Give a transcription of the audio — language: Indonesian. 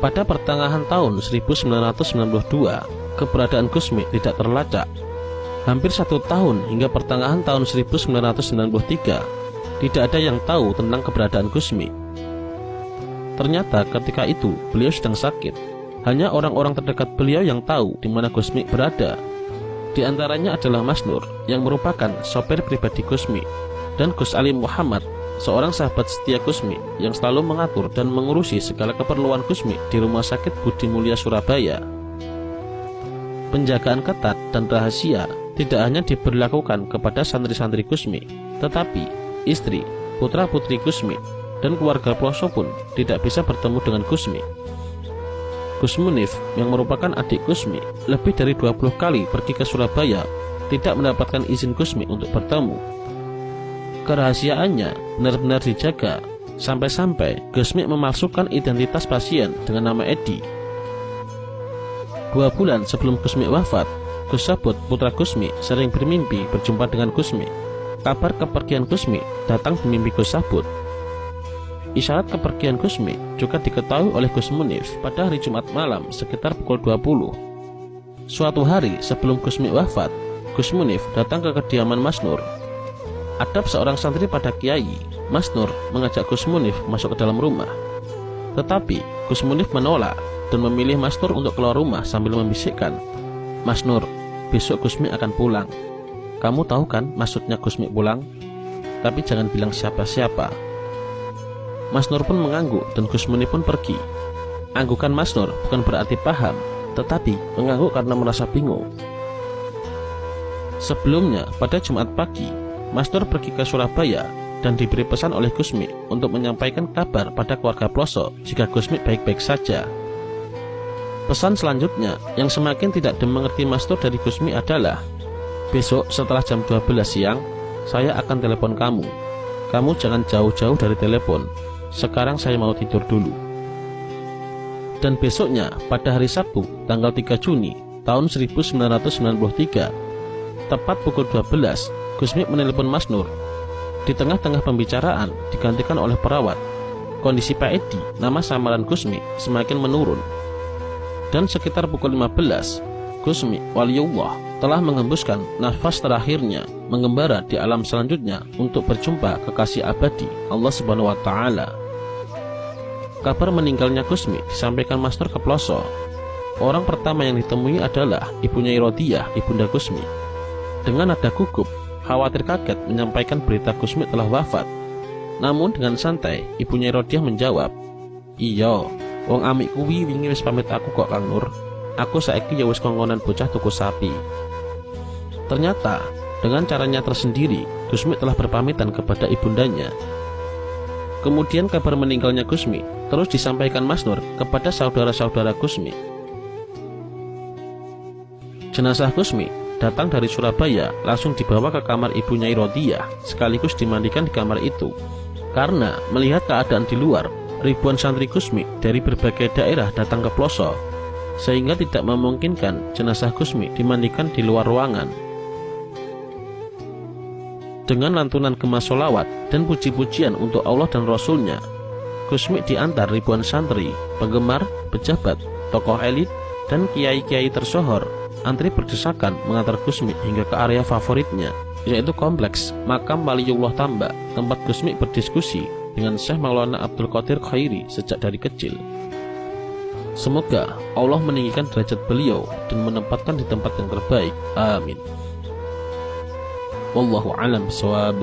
Pada pertengahan tahun 1992, keberadaan Gusmi tidak terlacak. Hampir 1 tahun hingga pertengahan tahun 1993, tidak ada yang tahu tentang keberadaan Gusmi. Ternyata ketika itu beliau sedang sakit. Hanya orang-orang terdekat beliau yang tahu di mana Gusmi berada. Di antaranya adalah Mas Nur, yang merupakan sopir pribadi Gusmi, dan Gus Ali Muhammad, seorang sahabat setia Gusmi yang selalu mengatur dan mengurusi segala keperluan Gusmi di Rumah Sakit Budi Mulya Surabaya. Penjagaan ketat dan rahasia tidak hanya diberlakukan kepada santri-santri Gusmi, tetapi istri, putra-putri Gusmi, dan keluarga pelosok pun tidak bisa bertemu dengan Gusmi. Gus Munif yang merupakan adik Gusmi lebih dari 20 kali pergi ke Surabaya tidak mendapatkan izin Gusmi untuk bertemu. Kerahasiaannya benar-benar dijaga, sampai-sampai Gusmi memalsukan identitas pasien dengan nama Edi. 2 bulan sebelum Gusmi wafat, Gus Sabut, putra Gusmi, sering bermimpi berjumpa dengan Gusmi. Kabar kepergian Gusmi datang di mimpi Gus Sabut. Isyarat kepergian Gusmi juga diketahui oleh Gus Munif pada hari Jumat malam sekitar pukul 20. Suatu hari sebelum Gusmi wafat, Gus Munif datang ke kediaman Mas Nur. Adab seorang santri pada kiai, Mas Nur mengajak Gus Munif masuk ke dalam rumah. Tetapi Gus Munif menolak dan memilih Mas Nur untuk keluar rumah sambil membisikkan, "Mas Nur, besok Gusmi akan pulang. Kamu tahu kan maksudnya Gusmi pulang? Tapi jangan bilang siapa-siapa." Mas Nur pun mengangguk dan Gus Munif pun pergi. Anggukan Mas Nur bukan berarti paham, tetapi mengangguk karena merasa bingung. Sebelumnya, pada Jumat pagi, Mas Nur pergi ke Surabaya dan diberi pesan oleh Gusmi untuk menyampaikan kabar pada keluarga pelosok jika Gusmi baik-baik saja. Pesan selanjutnya yang semakin tidak dimengerti Mas Nur dari Gusmi adalah, "Besok setelah jam 12 siang, saya akan telepon kamu. Kamu jangan jauh-jauh dari telepon. Sekarang saya mau tidur dulu." Dan besoknya, pada hari Sabtu, tanggal 3 Juni tahun 1993, tepat pukul 12, Gusmi menelpon Mas Nur. Di tengah-tengah pembicaraan digantikan oleh perawat. Kondisi Pak Edi, nama samaran Gusmi, semakin menurun. Dan sekitar pukul 15, Gusmi Waliullah telah menghembuskan nafas terakhirnya mengembara di alam selanjutnya untuk berjumpa kekasih abadi Allah Subhanahu wa Ta'ala. Kabar meninggalnya Gusmi disampaikan Mas Nur ke pelosok. Orang pertama yang ditemui adalah Ibu Nyai Rodiyah, ibunda Gusmi. Dengan nada gugup, khawatir kaget menyampaikan berita Gusmi telah wafat. Namun dengan santai, Ibu Nyai Rodiyah menjawab, "Iya, wong amik kuwi wingi wis pamit aku kok Kang Nur. Aku saiki ya wis kongkonan bocah tuku sapi." Ternyata dengan caranya tersendiri, Gusmi telah berpamitan kepada ibundanya. Kemudian kabar meninggalnya Gusmi terus disampaikan Mas Nur kepada saudara-saudara Gusmi. Jenazah Gusmi datang dari Surabaya langsung dibawa ke kamar Ibu Nyai Rodiyah, sekaligus dimandikan di kamar itu. Karena melihat keadaan di luar, ribuan santri Gusmi dari berbagai daerah datang ke pelosok, sehingga tidak memungkinkan jenazah Gusmi dimandikan di luar ruangan. Dengan lantunan gema sholawat dan puji-pujian untuk Allah dan Rasulnya, Gusmi diantar ribuan santri, penggemar, pejabat, tokoh elit, dan kiai-kiai tersohor antri berdesakan mengantar Gusmi hingga ke area favoritnya, yaitu kompleks Makam Waliullah Tambak, tempat Gusmi berdiskusi dengan Syekh Maulana Abdul Qadir Khairi sejak dari kecil. Semoga Allah meninggikan derajat beliau dan menempatkan di tempat yang terbaik. Amin. Wallahu a'lam bishawab.